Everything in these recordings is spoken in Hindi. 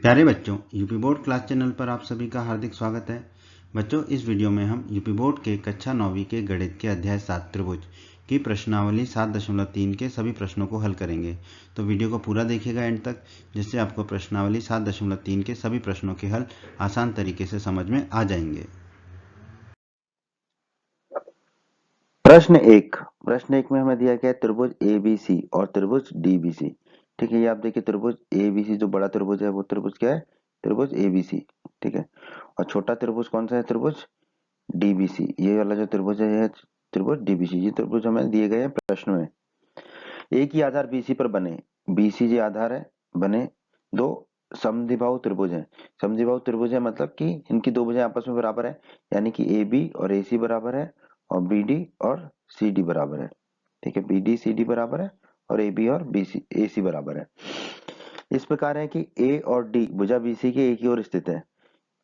प्यारे बच्चों, यूपी बोर्ड क्लास चैनल पर आप सभी का हार्दिक स्वागत है। बच्चों, इस वीडियो में हम यूपी बोर्ड के कक्षा 9वीं के गणित के अध्याय 7 त्रिभुज की प्रश्नावली 7.3 के सभी प्रश्नों को हल करेंगे। तो वीडियो को पूरा देखिएगा एंड तक, जिससे आपको प्रश्नावली 7.3 के सभी प्रश्नों के हल आसान तरीके से समझ में आ जाएंगे। प्रश्न एक में हमें दिया गया है त्रिभुज एबीसी और त्रिभुज डीबीसी। ठीक है, ये आप देखिए त्रिभुज एबीसी जो बड़ा त्रिभुज है वो त्रिभुज क्या है? त्रिभुज एबीसी। ठीक है, और छोटा त्रिभुज कौन सा है? त्रिभुज डीबीसी। ये वाला जो त्रिभुज है यह त्रिभुज डीबीसी। ये त्रिभुज हमें दिए गए हैं प्रश्न में। एक ही आधार बीसी पर बने, बीसी जो आधार है बने दो समद्विबाहु त्रिभुज है। समद्विबाहु त्रिभुज है मतलब कि इनकी दो भुजाएं आपस में बराबर है, यानी कि ए बी और ए सी बराबर है और बी डी और सी डी बराबर है। ठीक है, बी डी सी डी बराबर है और ए बी और बी सी ए सी बराबर है। इस प्रकार है कि ए और डी भुजा बीसी के एक ही ओर स्थित है।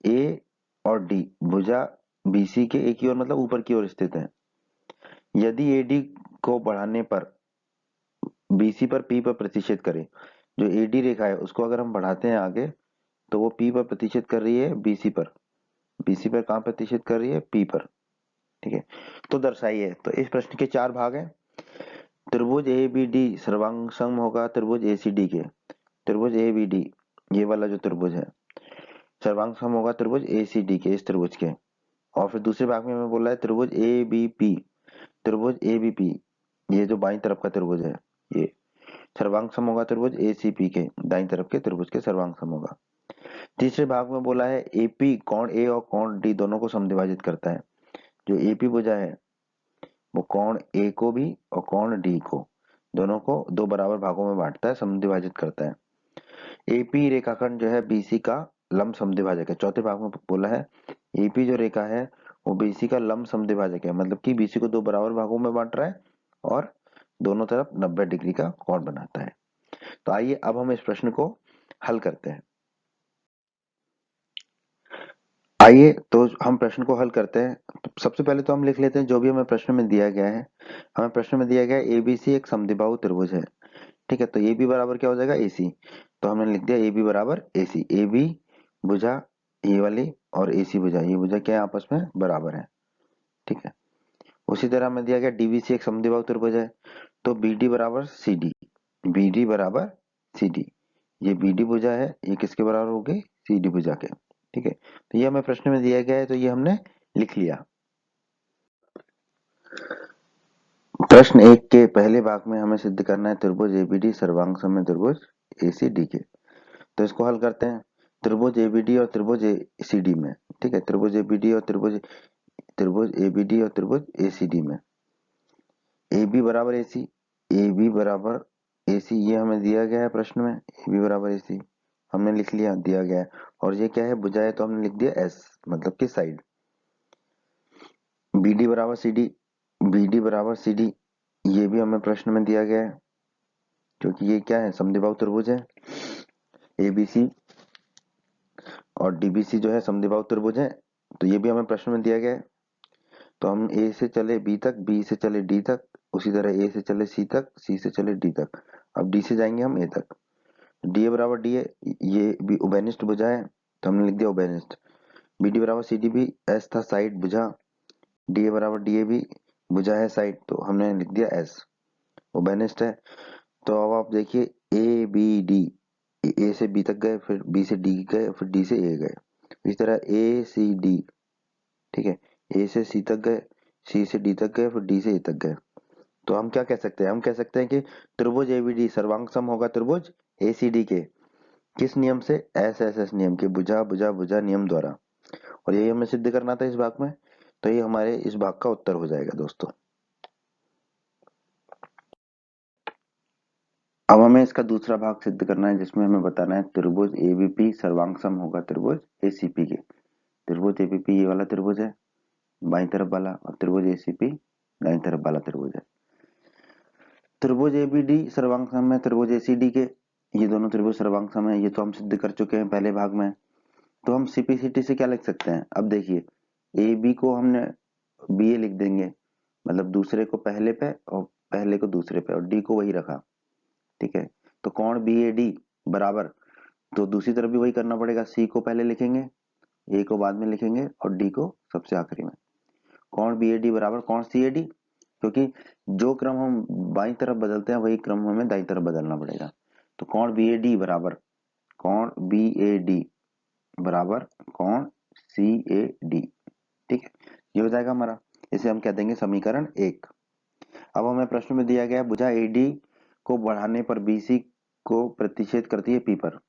ए और डी भुजा बीसी के एक ही ओर मतलब ऊपर की ओर स्थित है। यदि एडी को बढ़ाने पर बीसी पर पी पर प्रतिशत करे, जो एडी रेखा है उसको अगर हम बढ़ाते हैं आगे तो वो पी पर प्रतिशत कर रही है बीसी पर। बीसी पर कहाँ प्रतिशत कर रही है? पी पर। ठीक है, तो दर्शाइए। तो इस प्रश्न के चार भाग हैं। त्रिभुज ए बी डी सर्वांग सम होगा त्रिभुज ए सी डी के। त्रिभुज ए बी डी ये वाला जो त्रिभुज है सर्वांग सम होगा त्रिभुज ए सी डी के, इस त्रिभुज के। और फिर दूसरे भाग में हमें बोला है त्रिभुज ए बी पी। त्रिभुज ए बी पी ये जो बाईं तरफ का त्रिभुज है ये सर्वांग सम होगा त्रिभुज एसीपी के, दाईं तरफ के त्रिभुज के सर्वांग सम होगा। तीसरे भाग में बोला है एपी कोण ए और कोण डी दोनों को समद्विभाजित करता है। जो एपी भुजा है वो कोण ए को भी और कोण डी को दोनों को दो बराबर भागों में बांटता है, समद्विभाजित करता है। एपी रेखाखंड जो है बीसी का लंब समद्विभाजक है। चौथे भाग में बोला है एपी जो रेखा है वो बीसी का लंब समद्विभाजक है, मतलब कि बीसी को दो बराबर भागों में बांट रहा है और दोनों तरफ 90 डिग्री का कोण बनाता है। तो आइए अब हम इस प्रश्न को हल करते हैं। आइए तो हम प्रश्न को हल करते हैं। तो सबसे पहले तो हम लिख लेते हैं जो भी हमें प्रश्न में दिया गया है। हमें प्रश्न में दिया गया है एबीसी एक समद्विबाहु त्रिभुज है। ठीक है, तो ए बी बराबर क्या हो जाएगा? एसी। तो हमने लिख दिया ए बी बराबर एसी। ए बी भुजा ये वाली और एसी भुजा ये भुजा क्या है? आपस में बराबर है। ठीक है, उसी तरह हमें दिया गया डीबीसी एक समद्विबाहु त्रिभुज है। तो बी डी बराबर सी डी। बी डी बराबर सी डी, ये बी डी भुजा है, ये किसके बराबर हो गई? सी डी भुजा के। ठीक है, तो ये हमें प्रश्न में दिया गया है तो ये हमने लिख लिया। प्रश्न एक के पहले भाग में हमें सिद्ध करना है त्रिभुज एबीडी सर्वांग सम है त्रिभुज एसीडी के। तो इसको हल करते हैं। त्रिभुज एबीडी और त्रिभुज एसीडी में। ठीक है, त्रिभुज एबीडी और त्रिभुज एबीडी और त्रिभुज एसीडी में ए बी बराबर ए सी। ए बी बराबर ए सी ये हमें दिया गया है प्रश्न में। ए बी बराबर ए सी हमने लिख लिया, दिया गया है। और ये क्या है? भुजा है, तो हमने लिख दिया एस, मतलब कि साइड। बी डी बराबर सी डी। बी डी बराबर सी डी ये भी हमें प्रश्न में दिया गया है, क्योंकि ये क्या है? समद्विबाहु त्रिभुज है। ए बी सी और डीबीसी जो है समद्विबाहु त्रिभुज है, तो ये भी हमें प्रश्न में दिया गया है। तो हम ए से चले बी तक, बी से चले डी तक, उसी तरह ए से चले सी तक, सी से चले डी तक। अब डी से जाएंगे हम ए तक। डी ए बराबर डी ए ये भी उभयनिष्ठ भुजा है, तो हमने लिख दिया उभयनिष्ठ। बी डी बराबर सी डी भी एस था, साइड भुजा। डी ए बराबर डी ए भी भुजा है, साइड, तो हमने लिख दिया एस, उभयनिष्ठ है। तो अब आप देखिए ए बी डी, ए से बी तक गए, फिर बी से डी गए, फिर डी से ए गए। इस तरह ए सी डी। ठीक है, ए से सी तक गए, सी से डी तक गए, फिर डी से ए तक गए। तो हम क्या कह सकते हैं? हम कह सकते हैं कि त्रिभुज एबीडी सर्वांग सम होगा त्रिभुज एसीडी के। किस नियम से? एस एस एस नियम के, भुजा भुजा भुजा नियम द्वारा। और यही हमें सिद्ध करना था इस भाग में। तो ये हमारे इस भाग का उत्तर हो जाएगा दोस्तों। अब हमें इसका दूसरा भाग सिद्ध करना है, जिसमें हमें बताना है त्रिभुज एबीपी सर्वांग सम होगा त्रिभुज एसीपी के। त्रिभुज एबीपी ये वाला त्रिभुज है बाईं तरफ वाला, और त्रिभुज एसीपी दाईं तरफ वाला त्रिभुज है। त्रिभुज एबीडी सर्वांग सम है त्रिभुज एसीडी के। ये दोनों त्रिभुज सर्वांग सम है, ये तो हम सिद्ध कर चुके हैं पहले भाग में। तो हम सीपीसीटी से क्या लिख सकते हैं? अब देखिए ए बी को हमने बी ए लिख देंगे, मतलब दूसरे को पहले पे और पहले को दूसरे पे, और डी को वही रखा। ठीक है, तो कोण बी ए डी बराबर तो दूसरी तरफ भी वही करना पड़ेगा, सी को पहले लिखेंगे, ए को बाद में लिखेंगे और डी को सबसे आखिरी में। कौन बी ए डी बराबर कौन सी ए डी, क्योंकि जो क्रम हम बाईं तरफ बदलते हैं वही क्रम हमें दाईं तरफ बदलना पड़ेगा। तो कौन बी ए डी बराबर कौन बी ए डी बराबर कौन सी ए डी। ठीक है, ये हो जाएगा हमारा, इसे हम कह देंगे समीकरण 1। अब हमें प्रश्न में दिया गया भुजा एडी को बढ़ाने पर बीसी को प्रतिच्छेद करती है पी पर।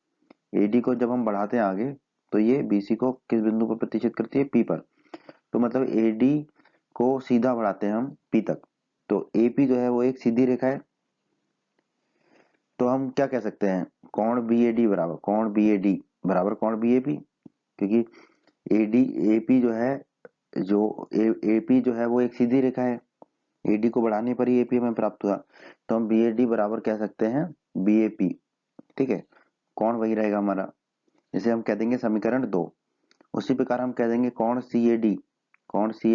एडी को जब हम बढ़ाते हैं आगे तो ये बीसी को किस बिंदु पर प्रतिच्छेद करती है, पी पर। तो मतलब एडी को सीधा बढ़ाते हैं हम पी तक, तो एपी जो है वो एक सीधी रेखा है। तो हम क्या कह सकते हैं, कौन बी ए डी बराबर कौन बी ए डी बराबर कौन बी ए पी, क्योंकि एडी एपी जो है एपी जो है वो एक सीधी रेखा है, एडी को बढ़ाने पर ही एपी हमें प्राप्त हुआ। तो हम बी ए डी बराबर कह सकते हैं बी ए पी। ठीक है, कौन वही रहेगा हमारा, इसे हम कह देंगे समीकरण 2। उसी प्रकार हम कह देंगे कौन सी ए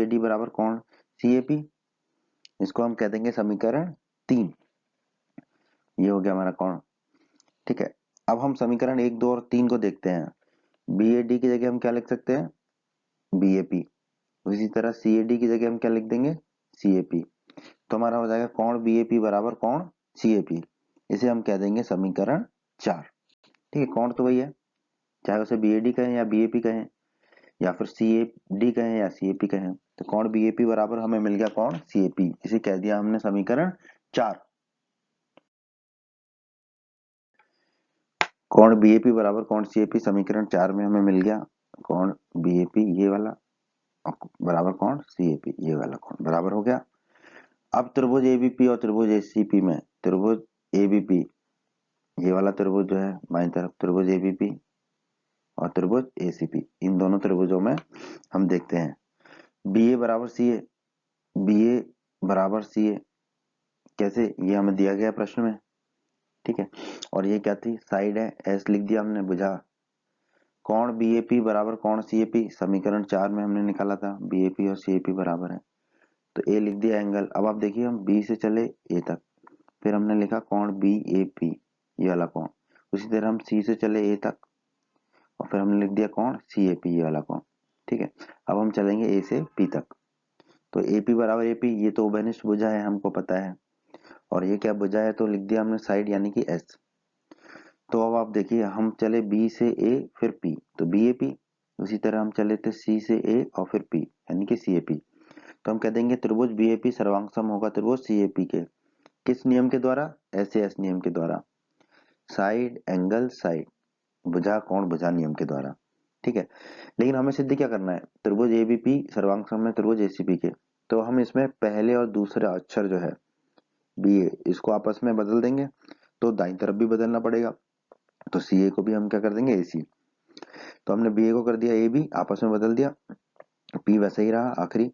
डी बराबर कौन सी ए पी, इसको हम कह देंगे समीकरण 3। ये हो गया हमारा कौन। ठीक है, अब हम समीकरण 1, 2 और 3 को देखते हैं। बी ए डी की जगह हम क्या लिख सकते हैं, बी ए पी। इसी तरह सी ए डी की जगह हम क्या लिख देंगे, सी ए पी। तो हमारा हो जाएगा कौन बी ए पी बराबर कौन सी ए पी, इसे हम कह देंगे समीकरण 4। ठीक है, कौन तो वही है, चाहे उसे बी ए डी कहें या बी ए पी कहें या फिर सी ए डी कहें या सी ए पी कहें। तो कौन बी ए पी बराबर हमें मिल गया कौन सी ए पी, इसे कह दिया हमने समीकरण 4। कौन बी ए पी बराबर कौन सी ए पी समीकरण 4 में हमें मिल गया, कौन बी ए पी ये वाला बराबर कौन सी ए पी ये वाला, कौन बराबर हो गया। अब त्रिभुज एबीपी और त्रिभुज एसीपी में त्रिभुज एबीपी ये वाला त्रिभुज जो है बाईं तरफ त्रिभुज एबीपी और त्रिभुज एसीपी, इन दोनों त्रिभुजों में हम देखते हैं बी ए बराबर सी ए, बी ए बराबर सी ए कैसे, ये हमें दिया गया प्रश्न में। ठीक है, और ये क्या थी, साइड है, एस लिख दिया हमने बुझा। कौन बी ए पी बराबर कौन सी ए पी समीकरण 4 में हमने निकाला था, बी ए पी और सी ए पी बराबर है, तो ए लिख दिया एंगल। अब आप देखिए हम बी से चले ए तक, फिर हमने लिखा कौन बी ए पी ये वाला कौन, उसी तरह हम सी से चले ए तक और फिर हमने लिख दिया कौन सी ए पी ये वाला कौन। ठीक है, अब हम चलेंगे ए से पी तक, तो ए पी बराबर ए पी, ये तो उभयनिष्ठ भुजा है हमको पता है, और ये क्या भुजा है, तो लिख दिया हमने साइड यानी कि एस। तो अब आप देखिए हम चले बी से ए फिर पी, तो बी ए पी, उसी तरह हम चले थे सी से ए और फिर पी यानी कि सी ए पी। तो हम कह देंगे त्रिभुज बी ए पी सर्वांग होगा त्रिभुज सी ए पी के, किस नियम के द्वारा, एस ए एस नियम के द्वारा, साइड एंगल साइड भुजा कोण भुजा नियम के द्वारा। ठीक है, लेकिन हमें सिद्ध क्या करना है, त्रिभुज एबीपी सर्वांग सम है त्रिभुज एसीपी के, तो हम इसमें पहले और दूसरे अक्षर जो है बी ए इसको आपस में बदल देंगे, तो दाईं तरफ भी बदलना पड़ेगा, तो सी ए को भी हम क्या कर देंगे ए सी। तो हमने बी ए को कर दिया ए बी, आपस में बदल दिया, पी वैसे ही रहा आखिरी,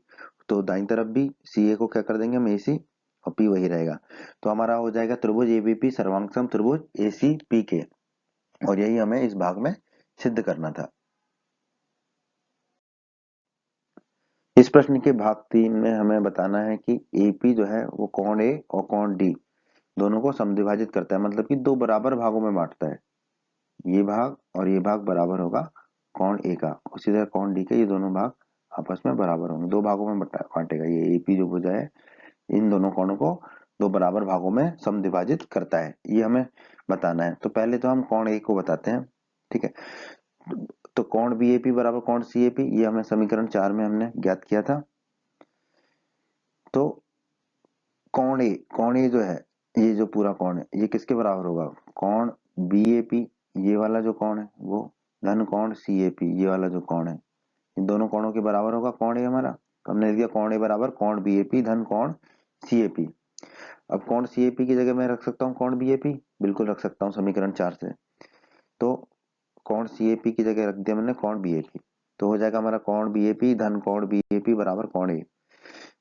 तो दाईं तरफ भी सी ए को क्या कर देंगे हम ए सी और पी वही रहेगा। तो हमारा हो जाएगा त्रिभुज एबीपी सर्वांग सम त्रिभुज ए सी पी के, और यही हमें इस भाग में सिद्ध करना था। इस प्रश्न के भाग 3 में हमें बताना है कि एपी जो है वो कोण ए और कोण डी दोनों को समद्विभाजित करता है, मतलब कि दो बराबर भागों में बांटता है, ये भाग और ये भाग बराबर होगा कोण ए का, उसी तरह कोण डी के ये दोनों भाग आपस में बराबर होंगे, दो भागों में बांटेगा। ये एपी जो भुजा है इन दोनों कोणों को दो बराबर भागों में समद्विभाजित करता है, ये हमें बताना है। तो पहले तो हम कोण ए को बताते हैं। ठीक है, तो कोण बी ए पी बराबर कोण सी ए पी, ये हमें समीकरण 4 में हमने ज्ञात किया था। तो कोण ए जो है ये जो पूरा कोण है ये किसके बराबर होगा, कोण बी ए पी ये वाला जो कोण है वो धन कोण सी ए पी ये वाला जो कोण है, इन दोनों कोणों के बराबर होगा कोण ए हमारा। तो हमने लिख दिया कोण ए बराबर कोण बी ए पी धन कोण सी ए पी। अब कोण सी ए पी की जगह मैं रख सकता हूँ कोण बी ए पी, बिल्कुल रख सकता हूँ समीकरण 4 से। तो कोण सी ए पी की जगह रख दिया मैंने कोण बी ए पी, तो हो जाएगा हमारा कोण बी ए पी धन कोण बी ए पी बराबर कोण ए।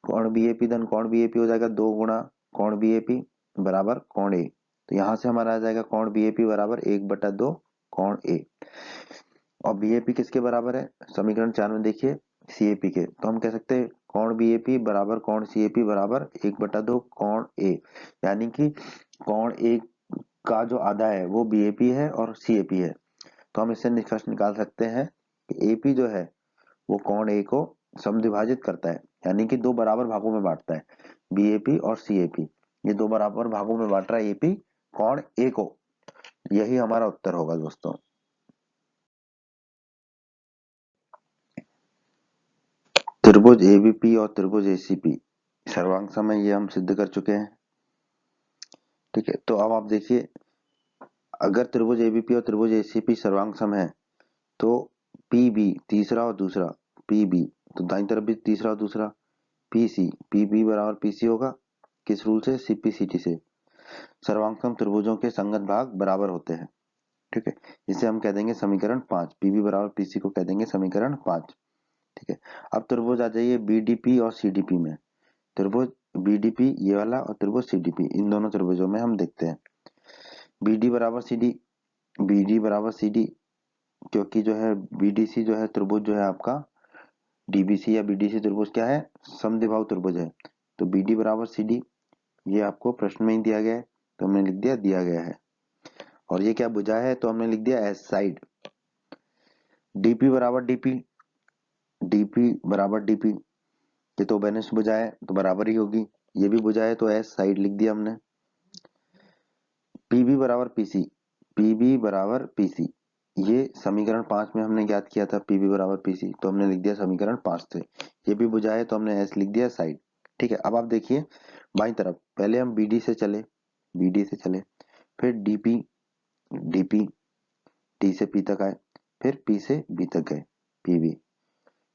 कोण बी ए पी धन कोण बी ए पी हो जाएगा 2 गुणा कोण बी ए पी बराबर कोण ए, तो यहां से हमारा आ जाएगा कोण बी ए पी बराबर 1/2 कोण ए। और बी ए पी किसके बराबर है, समीकरण 4 में देखिए सी ए पी के, तो हम कह सकते हैं कोण बी ए पी बराबर कोण सी ए पी बराबर 1/2 कोण ए, यानी कि कोण ए का जो आधा है वो बी ए पी है और सी ए पी है, तो हम इससे निष्कर्ष निकाल सकते हैं कि AP जो है वो कोण A को समद्विभाजित करता है, यानी कि दो बराबर भागों में बांटता है। BAP और CAP ये दो बराबर भागों में बांट रहा है AP कोण A को। यही हमारा उत्तर होगा दोस्तों। त्रिभुज ABP और त्रिभुज ACP सर्वांग सम है, ये हम सिद्ध कर चुके हैं। ठीक है, तो अब आप देखिए, अगर त्रिभुज ABP और त्रिभुज ACP सर्वांग सम है तो PB तीसरा और दूसरा, PB तो दाईं तरफ भी तीसरा और दूसरा, PB बराबर PC होगा। किस रूल से? CP/CT से। सर्वांगसम त्रिभुजों के संगत भाग बराबर होते हैं। ठीक है, इसे हम कह देंगे समीकरण 5। PB बराबर PC को कह देंगे समीकरण 5। ठीक है, अब त्रिभुज आ जाइए BDP और CDP में। त्रिभुज BDP ये वाला और त्रिभुज CDP, इन दोनों त्रिभुजों में हम देखते हैं BD बराबर CD, BD बराबर CD, क्योंकि जो है BDC जो है त्रिभुज जो है आपका DBC या BDC त्रिभुज क्या है? समद्विबाहु त्रिभुज है। तो BD बराबर CD ये आपको प्रश्न में ही दिया गया है, तो हमने लिख दिया गया है। और ये क्या भुजा है? तो हमने लिख दिया एस साइड। DP बराबर DP, DP बराबर DP, ये तो बेनिस्ट भुजा है तो बराबर ही होगी। ये भी भुजा है तो एस साइड लिख दिया हमने। PB बराबर PC, PB बराबर PC, ये समीकरण 5 में हमने ज्ञात किया था PB बराबर PC, तो हमने लिख दिया समीकरण 5 से। ये भी भुजा है तो हमने S लिख दिया साइड। ठीक है, अब आप देखिए बाईं तरफ, पहले हम BD से चले, BD से चले, फिर DP, DP, T से P तक आए, फिर P से B तक गए, PB।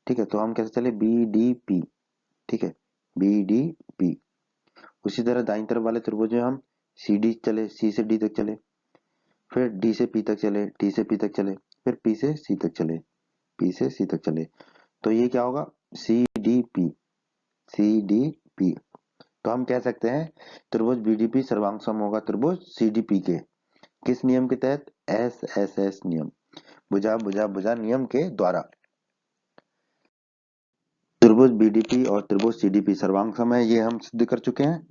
ठीक है, तो हम कैसे चले? BDP। ठीक है, BDP। उसी तरह दाईं तरफ वाले त्रिभुज में हम CD चले, C से D तक चले, फिर D से P तक चले, D से P तक चले, फिर P से C तक चले, P से C तक चले, तो ये क्या होगा? CDP, CDP। तो हम कह सकते हैं त्रिभुज BDP सर्वांग सम होगा त्रिभुज CDP के। किस नियम के तहत? SSS नियम, भुजा भुजा भुजा नियम के द्वारा। त्रिभुज BDP और त्रिभुज CDP सर्वांग सम है, ये हम सिद्ध कर चुके हैं।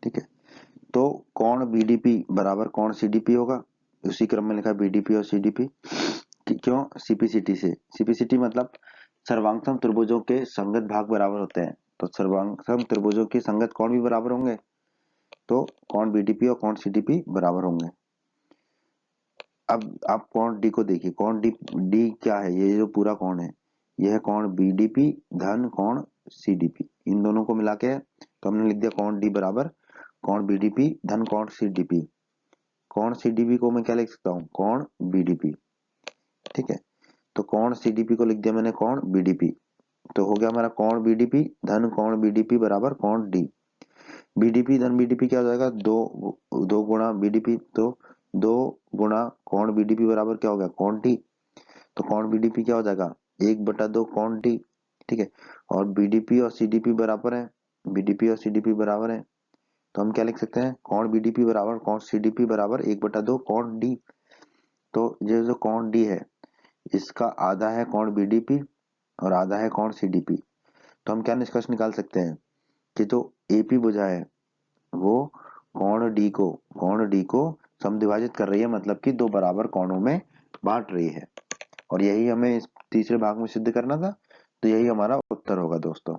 ठीक है, तो कोण BDP बराबर कोण CDP होगा, उसी क्रम में लिखा BDP और CDP। क्यों? CP/CT से। CP/CT मतलब सर्वांगसम त्रिभुजों के संगत भाग बराबर होते हैं, तो सर्वांगसम त्रिभुजों के संगत कोण भी बराबर होंगे, तो कोण BDP और कोण CDP बराबर होंगे। अब आप कोण D को देखिए, कोण D क्या है? ये जो पूरा कोण है यह है कोण BDP धन कोण CDP, इन दोनों को मिला के तो हमने लिख दिया कोण D बराबर कोण BDP धन कोण CDP। कोण CDP को मैं क्या लिख सकता हूँ? कोण BDP। ठीक है, तो कोण CDP को लिख दिया मैंने कोण BDP, तो हो गया हमारा कोण BDP धन कोण BDP बराबर कोण D। BDP धन BDP क्या हो जाएगा? दो गुणा BDP, तो 2 गुणा कोण BDP बराबर क्या हो गया? कोण D। तो कोण BDP क्या हो जाएगा? 1/2 कोण D। ठीक है, और BDP और CDP बराबर है, BDP और CDP बराबर है, तो हम क्या लिख सकते हैं? कोण BDP बराबर कोण CDP बराबर 1/2 कोण D। तो ये जो कोण D है इसका आधा है कोण BDP और आधा है कोण CDP। तो हम क्या निष्कर्ष निकाल सकते हैं कि जो AP भुजा है वो कोण D को समद्विभाजित कर रही है, मतलब कि दो बराबर कोणों में बांट रही है। और यही हमें इस तीसरे भाग में सिद्ध करना था, तो यही हमारा उत्तर होगा दोस्तों।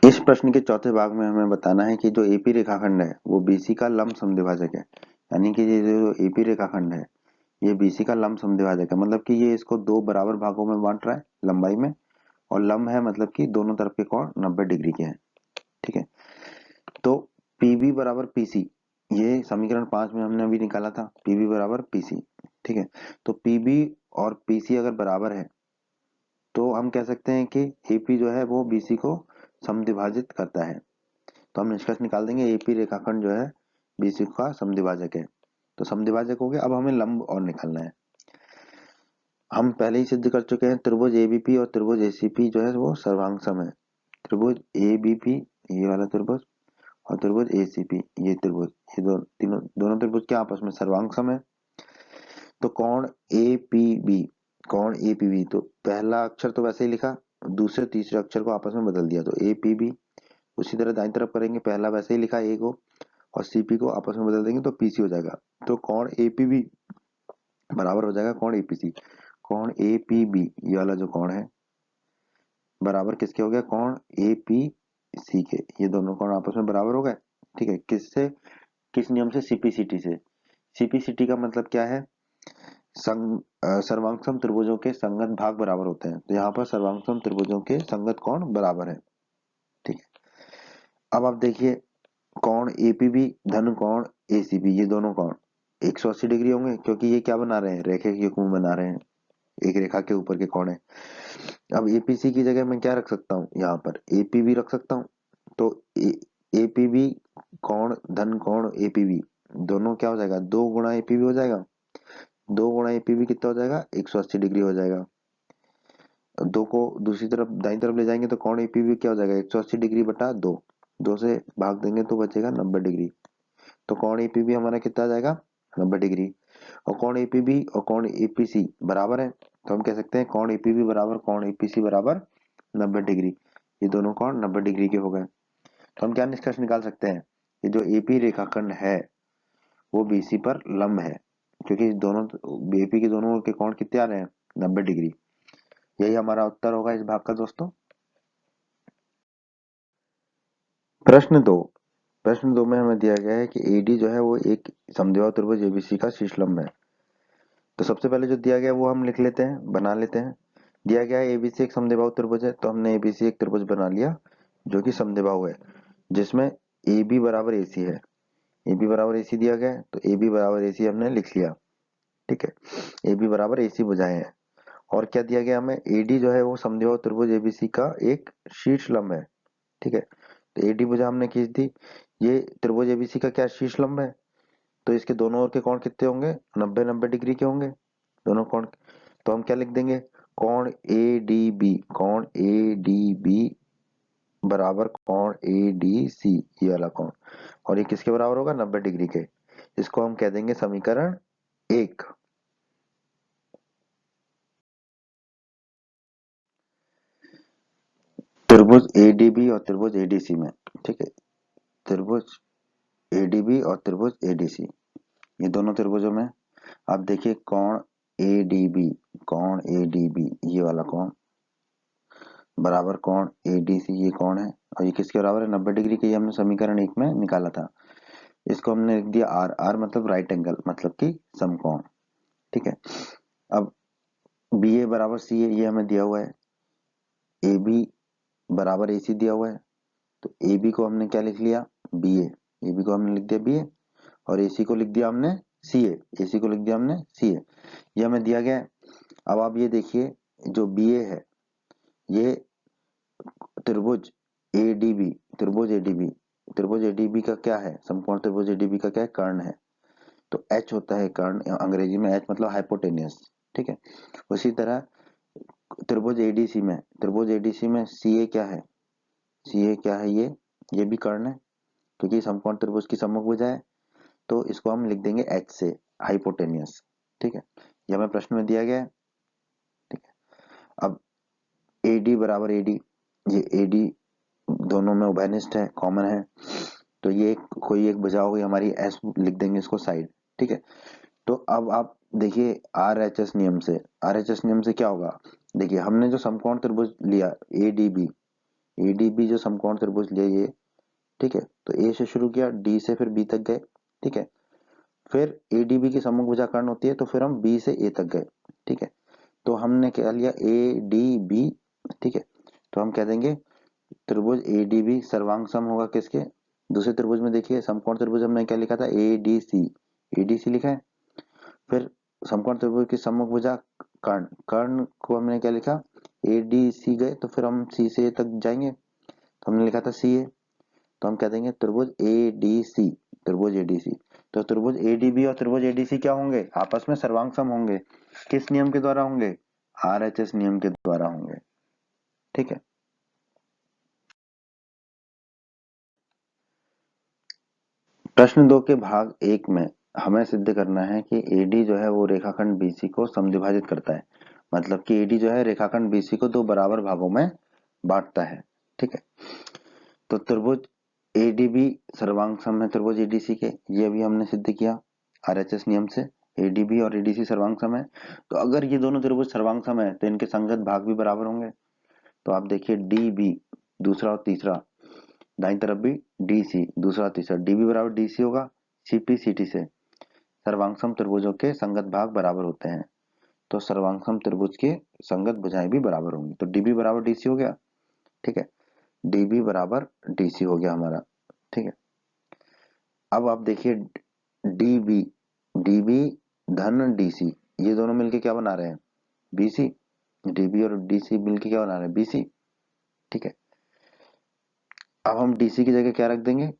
इस प्रश्न के चौथे भाग में हमें बताना है कि जो AP रेखाखंड है वो BC का लंब समद्विभाजक है, यानी कि ये जो AP रेखाखंड है ये BC का लंब समद्विभाजक है, मतलब कि ये इसको दो बराबर भागों में बांट रहा है लंबाई में, और लंब है मतलब कि दोनों तरफ के कोण 90 डिग्री के हैं। ठीक है, तो PB बराबर PC, ये समीकरण 5 में हमने अभी निकाला था, PB बराबर PC। ठीक है, तो PB और PC अगर बराबर है तो हम कह सकते हैं कि AP जो है वो BC को समद्विभाजित करता है, तो हम निष्कर्ष निकाल देंगे AP रेखाखंड जो है BC का समद्विभाजक है। तो समद्विभाजक हो गया, अब हमें लंब और निकालना है। हम पहले ही सिद्ध कर चुके हैं त्रिभुज ABP और त्रिभुज ACP जो है वो सर्वांग सम है। त्रिभुज ABP ये वाला त्रिभुज और त्रिभुज ACP ये त्रिभुज, ये दोनों त्रिभुज क्या आपस में सर्वांग सम है। तो कोण APB, तो पहला अक्षर तो वैसे ही लिखा, दूसरे तीसरे अक्षर को आपस में बदल दिया तो APB। उसी तरह दाईं तरफ करेंगे, पहला वैसे ही लिखा A को और सीपी को आपस में बदल देंगे तो पीसी हो जाएगा। तो कोण एपीबी बराबर हो जाएगा कोण एपीसी। कोण एपीबी ये वाला जो कोण है बराबर किसके हो गया, कोण एपीसी के। ये दोनों कोण आपस में बराबर हो गए। ठीक है, किससे, किस नियम से, सीपीसीटी से। सीपीसीटी का मतलब क्या है, सर्वांगसम त्रिभुजों के संगत भाग बराबर होते हैं। तो यहाँ पर सर्वांगसम त्रिभुजों के संगत कोण बराबर है। ठीक है, अब आप देखिए कोण एपीबी धन कोण एसीबी, ये दोनों कोण 180 डिग्री होंगे, क्योंकि ये क्या बना रहे हैं, रेखे के कोण बना रहे हैं, एक रेखा के ऊपर के कोण है। अब एपीसी की जगह मैं क्या रख सकता हूँ, यहाँ पर एपीबी रख सकता हूँ। तो एपीबी कोण धन कोण एपीबी दोनों क्या हो जाएगा, 2 गुणा एपीबी हो जाएगा। 2 गुणा एपीबी कितना हो जाएगा, 180 डिग्री हो जाएगा। 2 को दूसरी तरफ दाईं तरफ ले जाएंगे तो कोण एपीबी क्या हो जाएगा, 180 डिग्री बटा 2। 2 से भाग देंगे तो बचेगा 90 डिग्री। तो कोण एपीबी हमारा कितना आ जाएगा, 90 डिग्री। और कोण एपीबी और कोण एपीसी बराबर है, तो हम कह सकते हैं कोण एपीबी बराबर कोण एपीसी बराबर 90 डिग्री। ये दोनों कोण 90 डिग्री के हो गए। तो हम क्या निष्कर्ष निकाल सकते हैं, ये जो एपी रेखाखंड है वो बीसी पर लंब है, क्योंकि दोनों एपी के दोनों के कोण कितने आ रहे हैं, 90 डिग्री। यही हमारा उत्तर होगा इस भाग का दोस्तों। प्रश्न 2। प्रश्न 2 में हमें दिया गया है कि एडी जो है वो एक समद्विबाहु त्रिभुज एबीसी का शीर्ष लंब है। तो सबसे पहले जो दिया गया है वो हम लिख लेते हैं, बना लेते हैं। दिया गया है एबीसी एक समद्विबाहु त्रिभुज है, तो हमने एबीसी एक त्रिभुज बना लिया जो कि समद्विबाहु है, जिसमें ए बी बराबर ए सी है। ए बी बराबर ए सी दिया गया है, तो ए बी बराबर ए सी हमने लिख लिया। ठीक है, ए बी बराबर ए सी बुझाए हैं। और क्या दिया गया हमें, एडी जो है वो समद्विबाहु त्रिभुज एबीसी का एक शीर्ष लंब है। ठीक है, तो एडी भुजा हमने खींच दी। ये त्रिभुज एबीसी का क्या शीर्ष लंब है, तो इसके दोनों ओर के कोण कितने होंगे, 90-90 डिग्री के होंगे दोनों कोण। तो हम क्या लिख देंगे, कोण ए डी बी, कोण ए डी बी बराबर कोण ए डी सी, ये वाला कोण। और ये किसके बराबर होगा, 90 डिग्री के। इसको हम कह देंगे समीकरण 1। त्रिभुज एडीबी और त्रिभुज एडीसी में, ठीक है, त्रिभुज एडीबी और त्रिभुज एडीसी, ये दोनों त्रिभुजों में आप देखिए कोण एडीबी, कोण एडीबी ये वाला कोण बराबर कोण एडीसी, ये कोण है। और ये किसके बराबर है, 90 डिग्री के। ये हमने समीकरण 1 में निकाला था। इसको हमने लिख दिया आर। आर मतलब राइट एंगल, मतलब कि समकोण। ठीक है, अब बी ए बराबर सी ए ये हमें दिया हुआ है, ए बी बराबर ए सी दिया हुआ है। तो ए बी को हमने क्या लिख लिया, बी ए। ए बी को हमने लिख दिया बी ए, और ए सी को लिख दिया हमने सी ए। ए सी को लिख दिया हमने सी ए, ये हमें दिया गया है। अब आप ये देखिए, जो बी ए है ये त्रिभुज एडीबी, त्रिभुज एडीबी, त्रिभुज एडीबी का क्या है, समकोण त्रिभुज एडीबी का क्या है, कर्ण है। तो एच होता है कर्ण, अंग्रेजी में एच मतलब हाइपोटेनियस। ठीक है, उसी तरह त्रिभुज एडीसी में, त्रिभुज एडीसी में सी ए क्या है, सी ए क्या है, ये भी कर्ण है, क्योंकि समकोण त्रिभुज की सम्मुख है। तो इसको हम लिख देंगे एच से, हाइपोटेनियस। ठीक है, ये हमें प्रश्न में दिया गया है। ठीक है, अब एडी बराबर एडी, ये एडी दोनों में उभयनिष्ठ है, कॉमन है। तो ये कोई एक भुजा हो गई हमारी, एस लिख देंगे इसको साइड। ठीक है, तो अब आप देखिए आर एच एस नियम से, आर एच एस नियम से क्या होगा, देखिए हमने जो समकोण त्रिभुज लिया एडीबी, एडीबी जो समकोण त्रिभुज लिया ये, ठीक है, तो ए से शुरू किया, डी से फिर बी तक गए। ठीक है, फिर एडीबी की सम्मुख भुजा कर्ण होती है, तो फिर हम बी से ए तक गए। ठीक है, तो हमने क्या लिया, ए डी बी। ठीक है, तो हम कह देंगे त्रिभुज एडीबी सर्वांग सम होगा किसके, दूसरे त्रिभुज में देखिए समकोण त्रिभुज हमने क्या लिखा था, एडीसी, एडीसी लिखा है। फिर समकोण त्रिभुज की सम्मुख भुजा कर्ण, कर्ण को हमने क्या लिखा, एडीसी गए, तो फिर हम सी से ए तक जाएंगे, तो हमने लिखा था सी ए। तो हम कह देंगे त्रिभुज एडीसी, त्रिभुज एडीसी। तो त्रिभुज एडीबी और त्रिभुज एडीसी क्या होंगे, आपस में सर्वांग सम होंगे। किस नियम के द्वारा होंगे, आरएचएस नियम के द्वारा होंगे। ठीक है, प्रश्न 2 के भाग 1 में हमें सिद्ध करना है कि एडी जो है वो रेखाखंड बीसी को समद्विभाजित करता है। मतलब कि एडी जो है रेखाखंड बीसी को 2 बराबर भागों में बांटता है। ठीक है, तो त्रिभुज एडीबी सर्वांग सम है त्रिभुज एडीसी के, ये भी हमने सिद्ध किया आरएचएस नियम से। एडीबी और एडीसी सर्वांग सम है, तो अगर ये दोनों त्रिभुज सर्वांग सम है तो इनके संगत भाग भी बराबर होंगे। तो आप देखिए डीबी दूसरा और तीसरा, दाईं तरफ भी डीसी दूसरा और तीसरा, डीबी बराबर डीसी होगा सीपी सीटी से। सर्वांगसम त्रिभुजों के संगत भाग बराबर होते हैं, तो सर्वांगसम त्रिभुज के संगत भुजाएं भी बराबर होंगी। तो डीबी बराबर डीसी हो गया, ठीक है, डीबी बराबर डीसी हो गया हमारा, ठीक है। अब आप देखिए डीबी, डीबी धन डीसी, ये दोनों मिलके क्या बना रहे हैं, बीसी। डीबी और डीसी मिलके क्या बना रहे हैं, बीसी, ठीक है। अब हम डीसी की जगह क्या रख देंगे,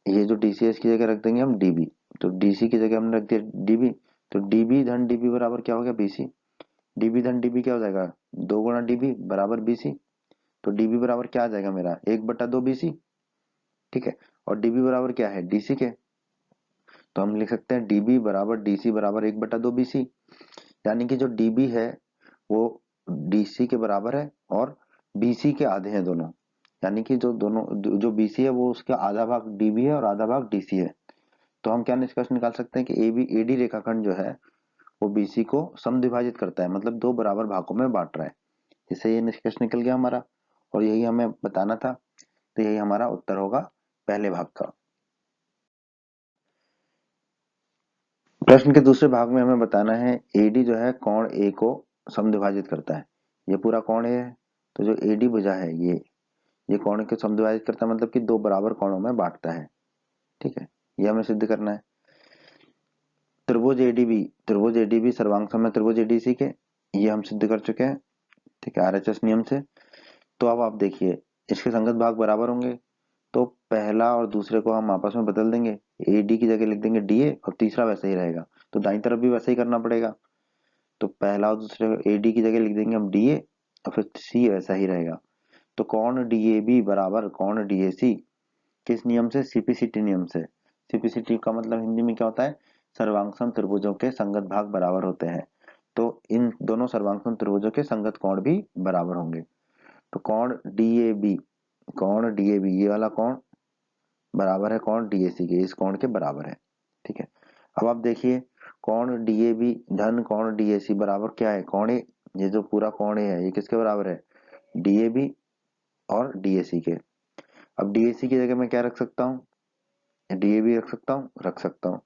ये जो डीसी है इसकी जगह रख देंगे हम डीबी। तो डीसी की जगह हमने रख दिया डीबी, तो डीबी धन डीबी बराबर क्या हो गया, बीसी। डीबी धन डीबी क्या हो जाएगा, 2 गुणा डीबी बराबर बीसी। तो डीबी बराबर क्या आ जाएगा मेरा, 1/2 बीसी, ठीक है। और डीबी बराबर क्या है, डीसी के, तो हम लिख सकते हैं डीबी बराबर डीसी बराबर 1/2 बीसी। यानी कि जो डीबी है वो डीसी के बराबर है और बीसी के आधे हैं दोनों। यानी कि जो दोनों जो बीसी है वो उसका आधा भाग डीबी है और आधा भाग डीसी है। तो हम क्या निष्कर्ष निकाल सकते हैं कि एबी एडी रेखाखंड जो है वो बीसी को समद्विभाजित करता है, मतलब 2 बराबर भागों में बांट रहा है। इससे ये निष्कर्ष निकल गया हमारा, और यही हमें बताना था। तो यही हमारा उत्तर होगा पहले भाग का। प्रश्न के दूसरे भाग में हमें बताना है एडी जो है कोण ए को समद्विभाजित करता है। ये पूरा कोण ए है, तो जो एडी भुजा है ये कोण को समद्विभाजित करता है, मतलब कि 2 बराबर कोणों में बांटता है, ठीक है। ये हमें सिद्ध करना है। त्रिभुज एडीबी सर्वांग सम है त्रिभुज एडीसी के, ये हम सिद्ध कर चुके हैं, ठीक है, आरएचएस नियम से। तो अब आप देखिए इसके संगत भाग बराबर होंगे, तो पहला और दूसरे को हम आपस में बदल देंगे, एडी की जगह लिख देंगे डीए और तीसरा वैसे ही रहेगा। तो दाईं तरफ भी वैसे ही करना पड़ेगा, तो पहला और दूसरे को एडी की जगह लिख देंगे हम डीए और फिर सी वैसा ही रहेगा। तो कौन डीएबी बराबर कौन डीएसी, किस नियम से, सीपीसीटी नियम से। सीपीसीटी का मतलब हिंदी में क्या होता है, सर्वांगसम त्रिभुजों के संगत भाग बराबर होते हैं, तो इन दोनों सर्वांगसम त्रिभुजों के संगत कोण भी बराबर होंगे। तो कौन डीएबी ये वाला कौन बराबर है कौन डीएसी के, इस कोण के बराबर है, ठीक है। अब आप देखिए कौन डीएबी धन कौन डीएसी बराबर क्या है, कौन ए, ये जो पूरा कौन ए है ये किसके बराबर है, डीएबी और डीएसी के। अब डीएसी की जगह मैं क्या रख सकता हूँ, डीएबी रख सकता हूँ।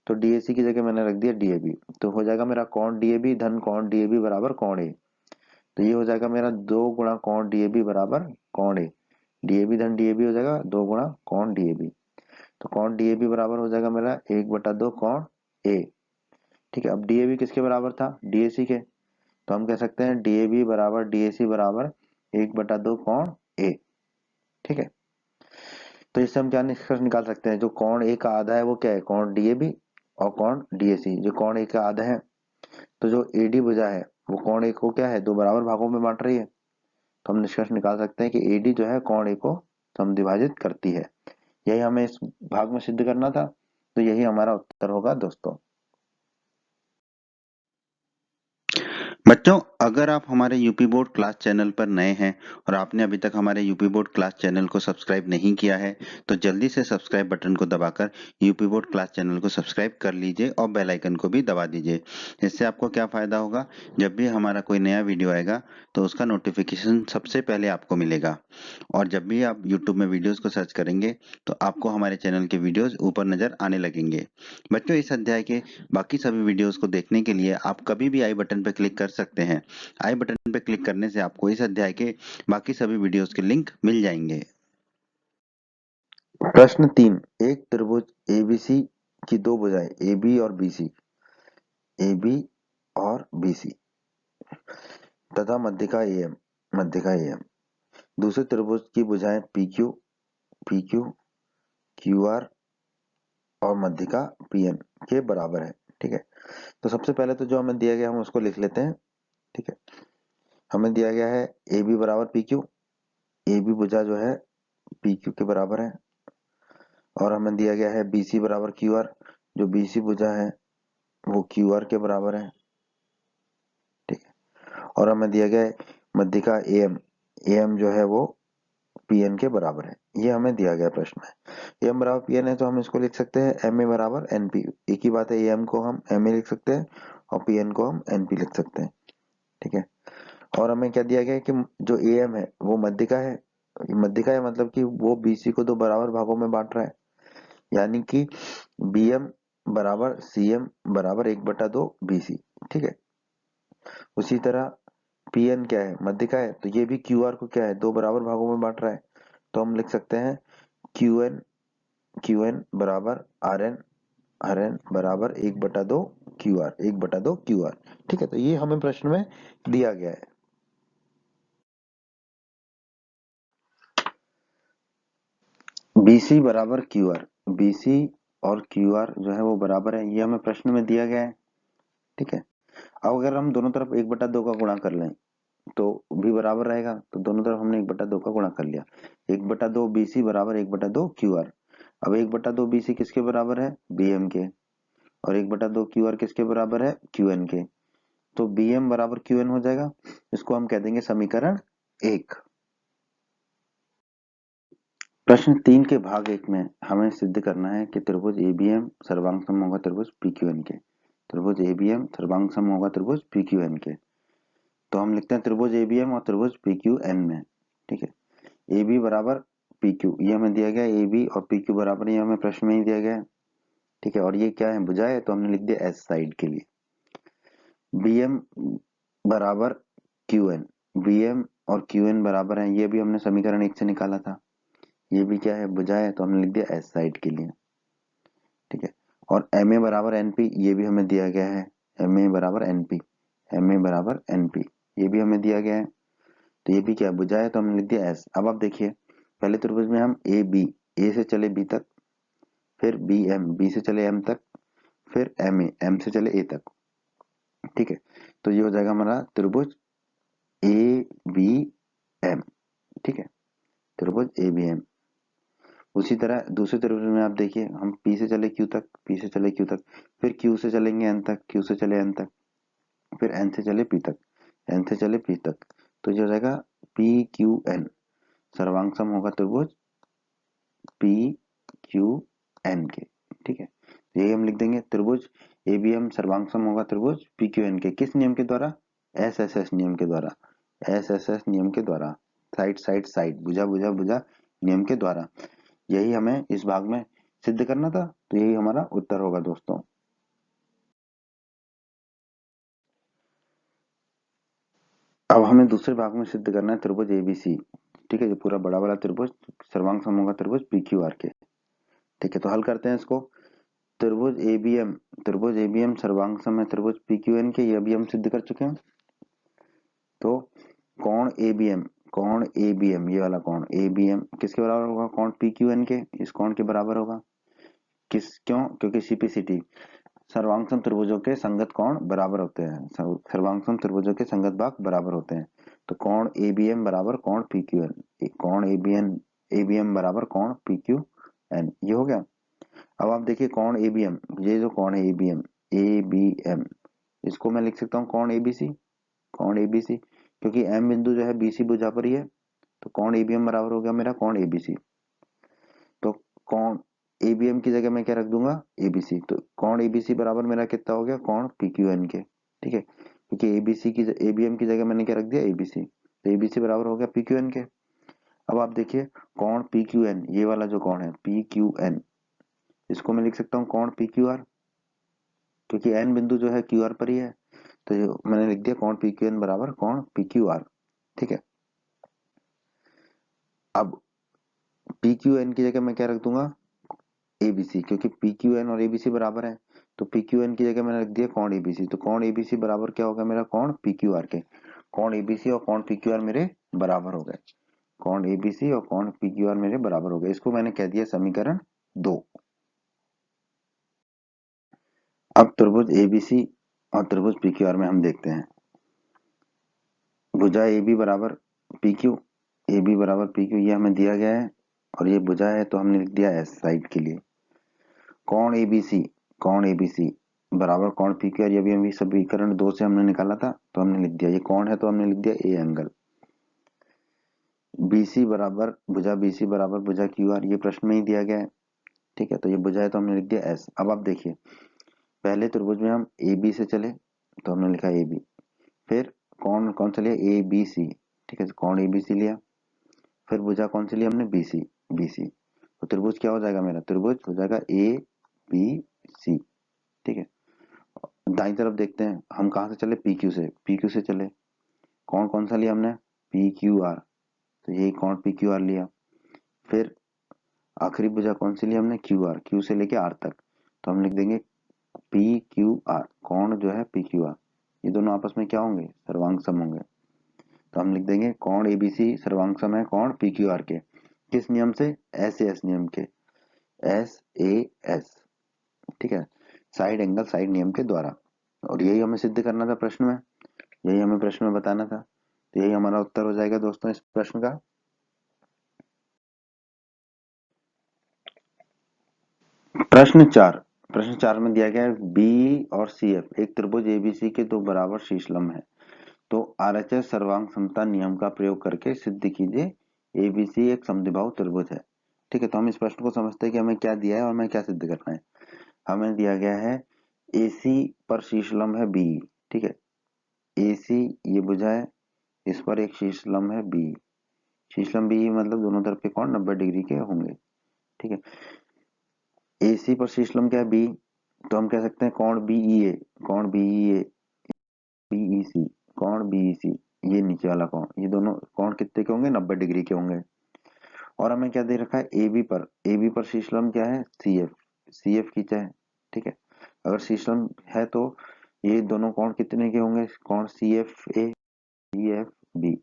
तो डीएसी की जगह मैंने रख दिया डीएबी, तो हो जाएगा मेरा कौन डीएबी धन कौन डीएबी बराबर कौन ए। तो ये हो जाएगा मेरा 2 गुणा कौन डीएबी बराबर कौन ए, डीएबी धन डीएबी हो जाएगा 2 गुणा कौन डीएबी। तो कौन डीएबी बराबर हो जाएगा मेरा 1/2 कौन ए, ठीक है। अब डीएबी किसके बराबर था, डीएसी के, तो हम कह सकते हैं डीएबी बराबर डीएसी बराबर 1/2 कौन ए, ठीक है। तो इससे हम क्या निष्कर्ष निकाल सकते हैं, जो कौन ए का आधा है वो क्या है, कौन डीएबी, और कौन डीएसी जो कौन ए का आधा है। तो जो एडी भुजा है वो कौन ए को क्या है, 2 बराबर भागों में बांट रही है। तो हम निष्कर्ष निकाल सकते हैं कि एडी जो है कौन ए को समद्विभाजित करती है। यही हमें इस भाग में सिद्ध करना था, तो यही हमारा उत्तर होगा दोस्तों। बच्चों, अगर आप हमारे यूपी बोर्ड क्लास चैनल पर नए हैं और आपने अभी तक हमारे यूपी बोर्ड क्लास चैनल को सब्सक्राइब नहीं किया है, तो जल्दी से सब्सक्राइब बटन को दबाकर यूपी बोर्ड क्लास चैनल को सब्सक्राइब कर लीजिए और बेल आइकन को भी दबा दीजिए। इससे आपको क्या फ़ायदा होगा, जब भी हमारा कोई नया वीडियो आएगा तो उसका नोटिफिकेशन सबसे पहले आपको मिलेगा। और जब भी आप यूट्यूब में वीडियोज़ को सर्च करेंगे तो आपको हमारे चैनल के वीडियोज़ ऊपर नज़र आने लगेंगे। बच्चों, इस अध्याय के बाकी सभी वीडियोज़ को देखने के लिए आप कभी भी आई बटन पर क्लिक कर सकते हैं। आई बटन पर क्लिक करने से आपको इस अध्याय के बाकी सभी वीडियोज़ के लिंक मिल जाएंगे। प्रश्न 3, एक त्रिभुज एबीसी की 2 भुजाएं AB और BC, AB और BC तथा मध्यिका AM, दूसरे त्रिभुज की भुजाएं PQ, PQ, QR और मध्यिका PN के बराबर है, ठीक है। तो सबसे पहले तो जो हमें दिया गया हम उसको लिख लेते हैं, ठीक है। हमें दिया गया है AB बराबर PQ, AB भुजा जो है PQ के बराबर है, और हमें दिया गया है BC बराबर QR, जो BC भुजा है वो QR के बराबर है, ठीक है। और हमें दिया गया है मध्यिका AM, AM जो है वो PN के बराबर है। ये हमें दिया गया प्रश्न में। एम बराबर पी एन है तो हम इसको लिख सकते हैं एम ए बराबर एन पी। एक ही बात है, ए एम को हम एम ए लिख सकते हैं और पी एन को हम एन पी लिख सकते हैं। ठीक है, और हमें क्या दिया गया है कि जो ए एम है वो मध्यिका है। मध्यिका है मतलब कि वो बीसी को दो बराबर भागों में बांट रहा है, यानी कि बी एम बराबर सी एम बराबर 1/2 बीसी। ठीक है, उसी तरह पी एन क्या है, मध्यिका है, तो ये भी क्यू आर को क्या है, दो बराबर भागों में बांट रहा है। तो हम लिख सकते हैं क्यू एन बराबर आर एन बराबर 1/2 क्यू आर, 1/2 क्यू आर। ठीक है, तो ये हमें प्रश्न में दिया गया है। बीसी बराबर क्यू आर, बीसी और क्यू आर जो है वो बराबर है, ये हमें प्रश्न में दिया गया है। ठीक है, अब अगर हम दोनों तरफ 1/2 का गुणा कर लें तो भी बराबर रहेगा, तो दोनों तरफ हमने 1/2 का गुणा कर लिया। 1/2 बीसी बराबर 1/2 क्यू आर। अब 1/2 बीसी किसके बराबर है, बी एम के, और 1/2 क्यू आर किसके बराबर है, क्यू एन के। तो बी एम बराबर क्यू एन हो जाएगा, इसको हम कह देंगे समीकरण 1। प्रश्न 3 के भाग 1 में हमें सिद्ध करना है कि त्रिभुज एबीएम सर्वांग सम होगा त्रिभुज पीक्यूएन के। त्रिभुज एबीएम सर्वांग सम होगा त्रिभुज पीक्यूएन के। तो हम लिखते हैं त्रिभुज एबीएम और त्रिभुज पीक्यूएन में। ठीक है, AB बराबर PQ, ये हमें दिया गया है, AB और PQ बराबर, ये हमें प्रश्न में ही दिया गया है। ठीक है, और ये क्या है, भुजा है, तो हमने लिख दिया S साइड के लिए। BM बराबर QN, BM और QN बराबर है, ये भी हमने समीकरण 1 से निकाला था। ये भी क्या है, भुजा है, तो हमने लिख दिया S साइड के लिए। ठीक है, और MA बराबर NP, ये भी हमें दिया गया है, MA बराबर NP, MA बराबर NP, ये भी हमें दिया गया है। तो ये भी क्या भुजा है, तो हमने लिख दिया S। अब आप देखिए, पहले त्रिभुज में हम ए से चले बी तक, फिर बी से चले एम तक, फिर एम से चले ए तक। ठीक है, तो ये हो जाएगा हमारा त्रिभुज ए बी एम। ठीक है, त्रिभुज ए बी एम। उसी तरह दूसरे त्रिभुज में आप देखिए, हम पी से चले क्यू तक, पी से चले क्यू तक, फिर क्यू से चलेंगे एन तक, क्यू से चले एन तक, फिर एन से चले पी तक, एन से चले पी तक। तो ये हो जाएगा पी क्यू एन, सर्वांग सम होगा त्रिभुज पी क्यू एन के। ठीक है, यही हम लिख देंगे त्रिभुज एबीएम सर्वांग सम होगा त्रिभुज पी क्यू एन के। किस नियम के द्वारा, एस एस एस नियम के द्वारा, एस एस एस नियम के द्वारा, साइड साइड साइड, भुजा भुजा भुजा नियम के द्वारा। यही हमें इस भाग में सिद्ध करना था, तो यही हमारा उत्तर होगा दोस्तों। अब हमें दूसरे भाग में सिद्ध करना है त्रिभुज एबीसी। ठीक है, जो पूरा बड़ा वाला त्रिभुज सर्वांग सम होगा त्रिभुज पी क्यू आर के। ठीक है, तो हल करते हैं इसको। त्रिभुज एबीएम सर्वांग सम है त्रिभुज पीक्यूएन के, ये अभी हम सिद्ध कर चुके हैं। तो कोण एबीएम, ये वाला कोण एबीएम किसके बराबर होगा, कोण पीक्यूएन के, इस कोण के बराबर होगा। क्यों, क्योंकि सीपीसीटी सर्वांग त्रिभुजों के संगत कोण बराबर होते हैं, सर्वांग त्रिभुजों के संगत भाग बराबर होते हैं। तो कोण एबीएम बराबर कोण पीक्यूएन, कोण एबीएम बराबर कोण पीक्यूएन, ये हो गया। अब आप देखिए कोण एबीएम, ये जो कोण है एबीएम, इसको मैं लिख सकता हूँ कोण एबीसी, कोण एबीसी, क्योंकि एम बिंदु जो है बीसी भुजा पर ही है। तो कोण एबीएम बराबर हो गया मेरा कोण एबीसी। तो कोण एबीएम की जगह मैं क्या रख दूंगा, एबीसी। तो कोण एबीसी बराबर मेरा कितना हो गया, कोण पीक्यूएन के। ठीक है, क्योंकि एबीएम की जगह मैंने क्या रख दिया, एबीसी। तो एबीसी बराबर हो गया पीक्यूएन के। अब आप देखिए कोण पीक्यूएन, ये वाला जो कोण है पीक्यूएन, इसको मैं लिख सकता हूँ कोण पीक्यूआर, क्योंकि एन बिंदु जो है क्यू आर पर ही है। तो मैंने लिख दिया कोण पीक्यूएन बराबर कोण पीक्यूआर। ठीक है, अब पीक्यूएन की जगह मैं क्या रख दूंगा, एबीसी, क्योंकि पीक्यूएन और एबीसी बराबर है। तो पीक्यूएन की जगह मैंने रख दिया कोण एबीसी। तो कोण एबीसी बराबर क्या होगा मेरा, कोण पीक्यूआर के। कोण एबीसी और कोण पीक्यूआर मेरे बराबर हो गए, कोण एबीसी और कोण पीक्यूआर मेरे बराबर हो गए। इसको मैंने कह दिया समीकरण 2। अब त्रिभुज एबीसी और त्रिभुज पीक्यूआर में हम देखते हैं, भुजा ए बी बराबर पी क्यू, ए बी बराबर पी क्यू, ये हमें दिया गया है, और ये भुजा है तो हमने लिख दिया एस साइड के लिए। कोण एबीसी बराबर कोण पी क्यू, ये भी हम समीकरण 2 से हमने निकाला था, तो हमने लिख दिया, ये कोण है तो हमने लिख दिया ए एंगल। BC बराबर भुजा BC बराबर भुजा QR, ये प्रश्न में ही दिया गया है। ठीक है, तो ये भुजा है तो हमने लिख दिया S। अब आप देखिए, पहले त्रिभुज में हम AB से चले तो हमने लिखा AB, फिर कौन कौन सा लिया, ABC। ठीक है, कौन ABC लिया, फिर भुजा कौन सी लिया हमने, BC। तो त्रिभुज क्या हो जाएगा मेरा, त्रिभुज हो जाएगा ABC। ठीक है, दाईं तरफ देखते हैं हम कहाँ से चले, PQ से चले। कौन कौन सा लिया हमने, PQR, तो यही कौन PQR लिया। फिर आखिरी भुजा कौन सी ली हमने, QR, Q से लेके R तक, तो हम लिख देंगे PQR, कौन जो है PQR, ये दोनों आपस में क्या होंगे, सर्वांग सम होंगे। तो हम लिख देंगे कौन ABC सर्वांग सम है कौन PQR के, किस नियम से, SAS नियम के, SAS। ठीक है, साइड एंगल साइड नियम के द्वारा। और यही हमें सिद्ध करना था प्रश्न में, यही हमें प्रश्न में बताना था, तो यही हमारा उत्तर हो जाएगा दोस्तों इस प्रश्न का। प्रश्न 4 में दिया गया है B और CF एक त्रिभुज ABC के दो बराबर शीर्षलंब है, तो RHS सर्वांग समता नियम का प्रयोग करके सिद्ध कीजिए ABC एक समद्विबाहु त्रिभुज है। ठीक है, तो हम इस प्रश्न को समझते हैं कि हमें क्या दिया है और हमें क्या सिद्ध करना है। हमें दिया गया है AC पर शीर्षलंब है B। ठीक है, AC ये भुजा है, इस पर एक शीर्षलंब है B, शीर्षलंब B मतलब दोनों तरफ के कोण 90 डिग्री के होंगे। ठीक है, AC पर शीर्षलंब क्या है B, तो हम कह सकते हैं कोण BEA, कोण BEA, BEC, कोण BEC, ये नीचे वाला कोण, ये दोनों कोण कितने के होंगे, 90 डिग्री के होंगे। और हमें क्या दे रखा है, AB पर शीर्षलंब क्या है, CF खींचा है। ठीक है, अगर शीर्षलंब है तो ये दोनों कोण कितने के होंगे, कोण CFA CFB,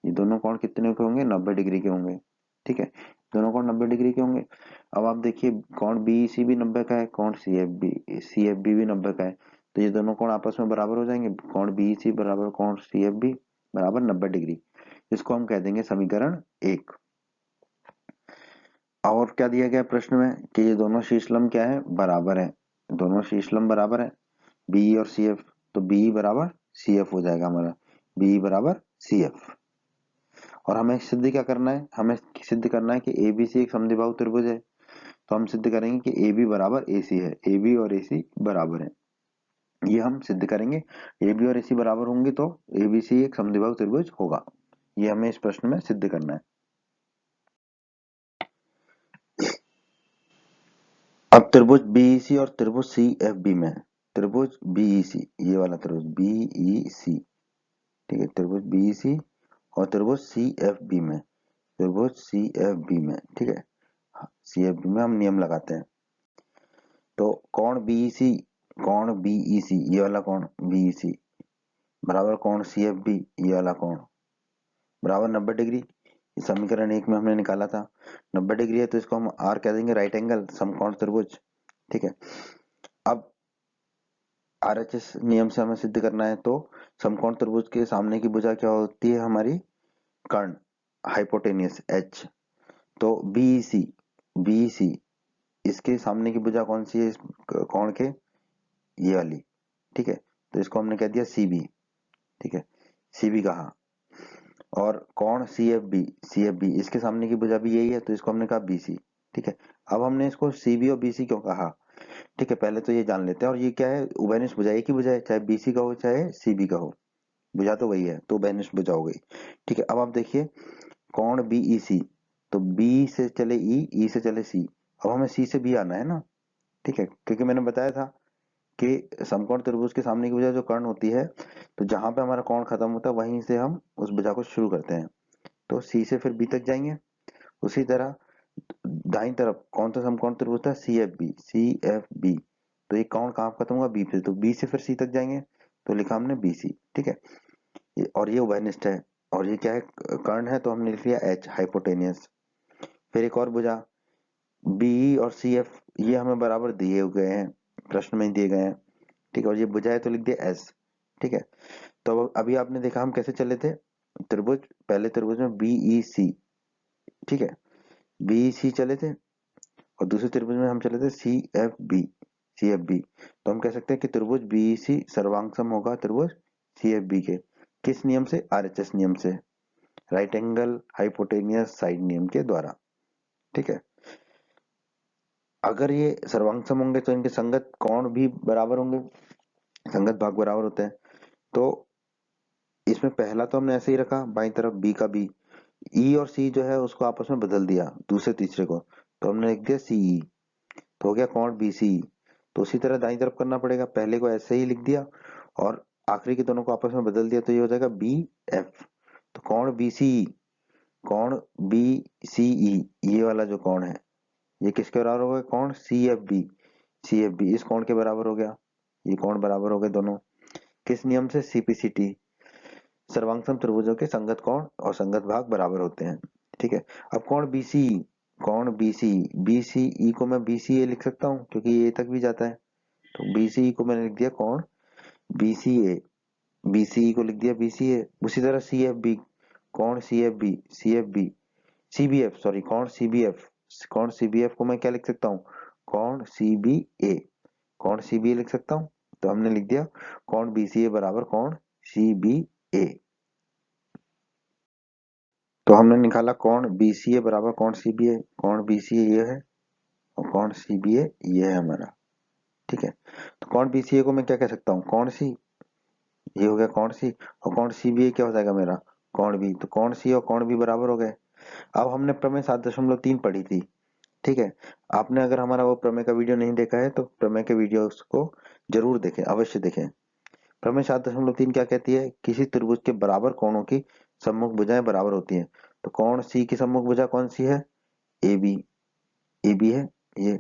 ये दोनों कोण कितने के होंगे, 90 डिग्री के होंगे। ठीक है, दोनों कोण 90 डिग्री के होंगे। अब आप देखिए कोण BEC भी 90 का है, कोण CFB भी 90 का है, तो ये दोनों कोण आपस में बराबर हो जाएंगे, कोण BEC बराबर कोण CFB बराबर 90 डिग्री। इसको हम कह देंगे समीकरण 1। और क्या दिया गया प्रश्न में कि ये दोनों शीर्षलंब क्या है, बराबर है, दोनों शीर्षलंब बराबर है BE और CF, तो BE बराबर CF हो जाएगा हमारा, BE बराबर CF। और हमें सिद्ध क्या करना है, हमें सिद्ध करना है कि ABC एक समद्विबाहु त्रिभुज है, तो हम सिद्ध करेंगे कि AB बराबर AC है, AB और AC बराबर है, ये हम सिद्ध करेंगे। AB और AC बराबर होंगे तो ABC एक समद्विबाहु त्रिभुज होगा, ये हमें इस प्रश्न में सिद्ध करना है। अब त्रिभुज BEC और त्रिभुज CFB में, त्रिभुज BEC ये वाला त्रिभुज BEC, ठीक है, त्रिभुज BEC और त्रिभुज CFB में, त्रिभुज CFB में, ठीक है, CFB में हम नियम लगाते हैं। तो कोण BEC ये वाला कोण BEC बराबर कोण CFB ये वाला कोण बराबर 90 डिग्री, ये समीकरण 1 में हमने निकाला था। 90 डिग्री है तो इसको हम R कह देंगे, राइट एंगल समकोण त्रिभुज। ठीक है, अब RHS नियम से हमें सिद्ध करना है, तो समकोण त्रिभुज के सामने की भुजा क्या होती है हमारी, कर्ण, हाइपोटेनियस H। तो BEC इसके सामने की भुजा कौन सी है इस कोण के, ये वाली। ठीक है, तो इसको हमने कह दिया CB। ठीक है, CB कहा। और कोण CFB इसके सामने की भुजा भी यही है, तो इसको हमने कहा BC। ठीक है, अब हमने इसको CB और BC क्यों कहा, ठीक है, पहले तो ये जान लेते हैं। और ये क्या है, उभयनिष्ठ भुजा एक ही भुजा है, चाहे BC का हो चाहे CB का हो, भुजा तो वही है, तो उभयनिष्ठ भुजा हो गई। ठीक है, अब आप देखिए कोण BEC, तो B से चले E से चले C, अब हमें C से B आना है ना। ठीक है, क्योंकि मैंने बताया था कि समकोण त्रिभुज के सामने की भुजा जो कर्ण होती है, तो जहां पे हमारा कोण खत्म होता है वहीं से हम उस भुजा को शुरू करते हैं, तो C से फिर B तक जाएंगे। उसी तरह दाईं तरफ कौन सा समकोण त्रिभुज था, CFB, तो ये कोण कहाँ खत्म होगा, B पे, तो B से फिर C तक जाएंगे, तो लिखा हमने BC। ठीक है, और ये उभयनिष्ठ है, और ये क्या है, कर्ण है, तो हमने लिख लिया H, हाइपोटेनियस। फिर एक और भुजा BE और CF ये हमें बराबर दिए गए हैं, प्रश्न में दिए गए हैं। ठीक है, और ये भुजा है तो लिख दिया S। ठीक है, तो अभी आपने देखा हम कैसे चले थे, त्रिभुज, पहले त्रिभुज में BEC, ठीक है, BEC चले थे, और दूसरे त्रिभुज में हम चले थे CFB। तो हम कह सकते हैं कि त्रिभुज BEC सर्वांग सम होगा त्रिभुज CFB के, किस नियम से, RHS नियम से। राइट एंगल हाइपोटेनियस साइड नियम के द्वारा। ठीक है, अगर ये सर्वांग होंगे तो इनके संगत कोण भी बराबर होंगे, संगत भाग बराबर होते हैं। तो इसमें पहला तो हमने ऐसे ही रखा, बाई तरफ बी का बी, ई और सी जो है उसको आपस में बदल दिया दूसरे तीसरे को, तो हमने लिख दिया सीई, तो हो गया कोण बीसी। तो उसी तरह दाईं तरफ करना पड़ेगा, पहले को ऐसे ही लिख दिया और आखिरी के दोनों को आपस में बदल दिया, तो ये हो जाएगा बी एफ। तो कोण बीसी, कोण बीसीई, ये वाला जो कोण है ये किसके बराबर हो गया, कोण C F B, C F B इस कोण के बराबर हो गया। ये कोण बराबर हो गए दोनों, किस नियम से, सीपीसीटी, सर्वांगसम त्रिभुजों के संगत कोण और संगत भाग बराबर होते हैं। ठीक है, अब कोण बीसी, कोण बीसी, बीसीई को मैं बीसीए लिख सकता हूँ क्योंकि ये तक भी जाता है, तो बीसीई को मैंने लिख दिया कोण बीसीए, बीसीई को लिख दिया बीसीए। उसी तरह सीएफबी, कोण सीएफबी, सीएफबी, सीबीएफ सॉरी कोण सीबीएफ, कोण सीबीएफ को मैं क्या लिख सकता हूँ, कोण सीबीए, कोण सीबीए लिख सकता हूँ। तो हमने लिख दिया कोण बीसीए बराबर कोण सीबीए। तो हमने निकाला कोण बीसीए बराबर कोण सीबीए, कोण बीसीए ये है और कोण सीबीए ये है हमारा। ठीक है, तो कोण बीसीए को मैं क्या कह सकता हूँ, कोण सी, ये हो गया कोण सी, और कोण सीबीए क्या हो जाएगा मेरा, कोण बी। तो कोण सी और कोण बी बराबर हो गए। अब हमने प्रमेय 7.3 पढ़ी थी। ठीक है, आपने अगर हमारा वो प्रमेय का वीडियो नहीं देखा है तो प्रमेय के वीडियोस को जरूर देखें, अवश्य देखें। प्रमेय 7.3 क्या कहती है, किसी त्रिभुज के बराबर कोणों की सम्मुख भुजाएं बराबर होती हैं। तो कोण सी की सम्मुख भुजा कौन सी है, ए बी, ए बी है ये,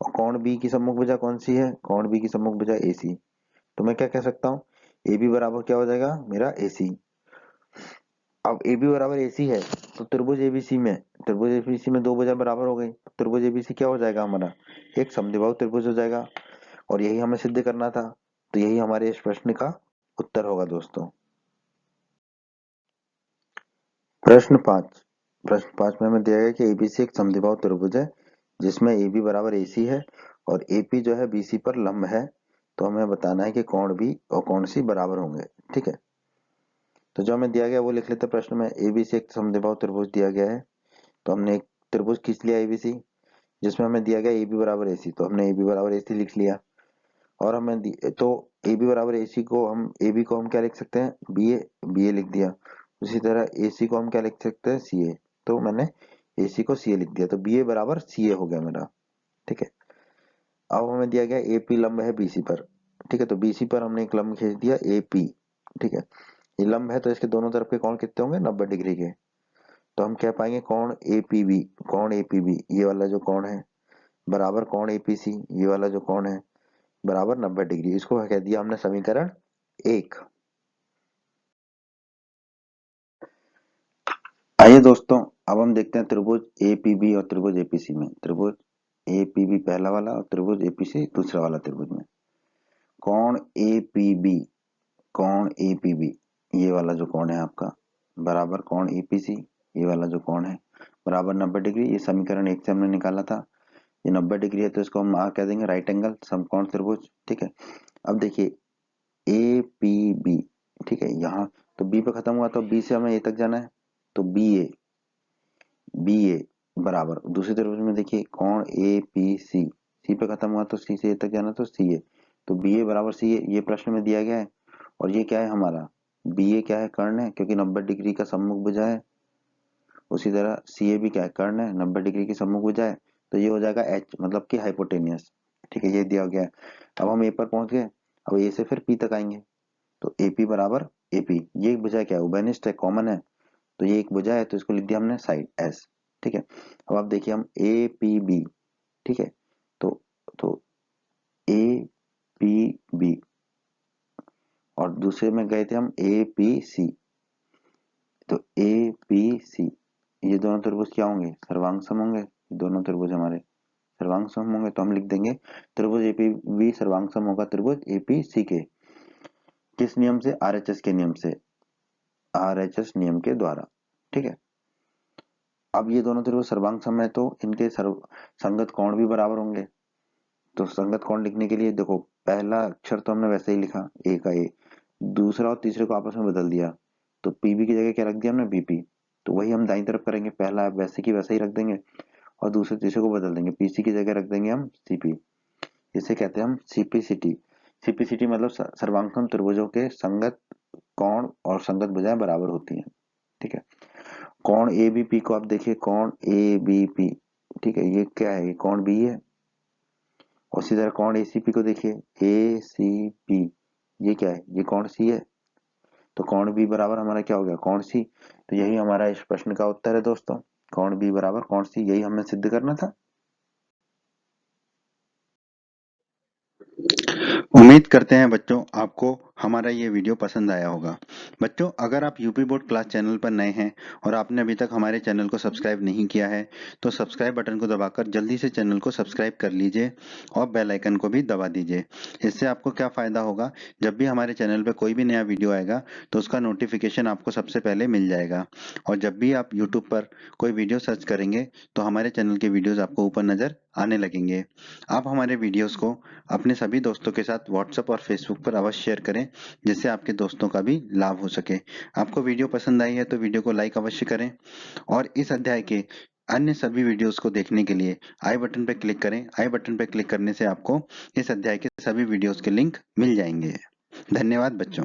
और कोण बी की सम्मुख भुजा कौन सी है, कोण बी की सम्मुख भुजा ए सी। तो मैं क्या कह सकता हूँ, ए बी बराबर क्या हो जाएगा मेरा ए सी। अब ए बी बराबर ए सी है तो त्रिभुज एबीसी में, त्रिभुज एबीसी में दो भुजा बराबर हो गई, त्रिभुज एबीसी क्या हो जाएगा हमारा, एक समद्विबाहु त्रिभुज हो जाएगा, और यही हमें सिद्ध करना था। तो यही हमारे इस प्रश्न का उत्तर होगा दोस्तों। प्रश्न 5, प्रश्न 5 में हमें दिया गया कि एबीसी एक समद्विबाहु त्रिभुज है जिसमें ए बी बराबर ए सी है और एपी जो है बीसी पर लंब है। तो हमें बताना है कि कोण बी और कोण सी बराबर होंगे। ठीक है, तो जो हमें दिया गया वो लिख लेते हैं प्रश्न में, एबीसी एक समद्विबाहु त्रिभुज दिया गया है। तो हमने एक त्रिभुज खींच लिया एबीसी जिसमें हमें दिया गया ए बी बराबर ए सी, तो हमने ए बी बराबर ए सी लिख लिया। और हमें तो ए बी बराबर ए सी को हम, ए बी को हम क्या लिख सकते हैं, बी ए, बी ए लिख दिया। उसी तरह ए सी को हम क्या लिख सकते हैं, सी ए, तो मैंने ए सी को सी ए लिख दिया, तो बी ए बराबर सी ए हो गया मेरा। ठीक है, अब हमें दिया गया ए पी लंब है बीसी पर। ठीक है, तो बीसी पर हमने एक लंब खींच दिया ए पी। ठीक है, ये लंब है तो इसके दोनों तरफ के कोण कितने होंगे, 90 डिग्री के। तो हम कह पाएंगे कोण एपीबी, कोण एपीबी ये वाला जो कोण है बराबर कोण एपीसी ये वाला जो कोण है बराबर 90 डिग्री। इसको कह दिया हमने समीकरण 1। आइए दोस्तों, अब हम देखते हैं त्रिभुज एपीबी और त्रिभुज एपीसी में। त्रिभुज एपीबी पहला वाला और त्रिभुज एपीसी दूसरा वाला त्रिभुज में कोण एपीबी, कोण एपीबी ये वाला जो कोण है आपका बराबर कोण एपीसी ये वाला जो कोण है बराबर 90 डिग्री। ये समीकरण 1 से हमने निकाला था। ये 90 डिग्री है तो इसको हम कह देंगे राइट एंगल समकोण त्रिभुज। ठीक है, अब देखिए ए पी बी, ठीक है, यहाँ तो बी पे खत्म हुआ तो बी से हमें ए तक जाना है, तो बी ए बराबर दूसरी त्रिभुज में देखिए कोण ए पी सी, सी पे खत्म हुआ तो सी से ए तक जाना तो सी ए, तो बी ए बराबर सी ए ये प्रश्न में दिया गया है। और ये क्या है हमारा, बी ए क्या है, कर्ण है क्योंकि 90 डिग्री का सम्मुख भुजा है। उसी तरह सी ए भी क्या है, कर्ण है, 90 डिग्री की सम्मुख भुजा है, तो ये हो जाएगा एच मतलब कि हाइपोटेनियस। ठीक है, ये दिया गया है। अब हम ए पर पहुंच गए, अब ए से फिर पी तक आएंगे, तो एपी बराबर एपी, ये एक भुजा क्या है, उभयनिष्ठ है, कॉमन है, तो ये एक भुजा है तो इसको लिख दिया हमने साइड एस। ठीक है, अब आप देखिए हम ए पी बी, ठीक है, तो ए पी बी और दूसरे में गए थे हम ए पी सी, तो ए पी सी ये दोनों त्रिभुज क्या होंगे, सर्वांग सम होंगे। दोनों त्रिभुज हमारे सर्वांग सम होंगे, तो हम लिख देंगे त्रिभुज एपीबी सर्वांग सम होगा त्रिभुज एपीसी के, किस नियम से, आरएचएस के नियम से, आरएचएस नियम के द्वारा। ठीक है, अब ये दोनों त्रिभुज सर्वांग सम है तो इनके संगत कोण भी बराबर होंगे। तो संगत कोण लिखने के लिए देखो पहला अक्षर तो हमने वैसे ही लिखा ए का ए, दूसरा और तीसरे को आपस में बदल दिया, तो पीबी की जगह क्या रख दिया हमने बीपी, तो वही हम दाईं तरफ करेंगे, पहला वैसे की वैसे ही रख देंगे और दूसरे तीसरे को बदल देंगे, पीसी की जगह रख देंगे हम सीपी। इसे कहते हैं हम सीपीसीटी। सीपीसीटी मतलब सर्वांकम त्रिभुजों के संगत कोण और संगत भुजाएं बराबर होती हैं। ठीक है, कोण एबीपी को आप देखिए, कोण एबीपी, ठीक है, ये क्या है, ये कोण बी है। और इसी तरह कोण एसीपी को देखिए, एसीपी, ये क्या है, ये कोण सी है। तो कोण बी बराबर हमारा क्या हो गया, कोण सी। तो यही हमारा इस प्रश्न का उत्तर है दोस्तों, कोण बी बराबर कोण सी, यही हमें सिद्ध करना था। उम्मीद करते हैं बच्चों आपको हमारा ये वीडियो पसंद आया होगा। बच्चों, अगर आप यूपी बोर्ड क्लास चैनल पर नए हैं और आपने अभी तक हमारे चैनल को सब्सक्राइब नहीं किया है तो सब्सक्राइब बटन को दबाकर जल्दी से चैनल को सब्सक्राइब कर लीजिए और बेल आइकन को भी दबा दीजिए। इससे आपको क्या फ़ायदा होगा, जब भी हमारे चैनल पर कोई भी नया वीडियो आएगा तो उसका नोटिफिकेशन आपको सबसे पहले मिल जाएगा। और जब भी आप यूट्यूब पर कोई वीडियो सर्च करेंगे तो हमारे चैनल के वीडियोज़ आपको ऊपर नज़र आने लगेंगे। आप हमारे वीडियोज़ को अपने सभी दोस्तों के साथ व्हाट्सएप और फेसबुक पर अवश्य शेयर करें, जिससे आपके दोस्तों का भी लाभ हो सके। आपको वीडियो पसंद आई है तो वीडियो को लाइक अवश्य करें और इस अध्याय के अन्य सभी वीडियोस को देखने के लिए आई बटन पर क्लिक करें। आई बटन पर क्लिक करने से आपको इस अध्याय के सभी वीडियोस के लिंक मिल जाएंगे। धन्यवाद बच्चों।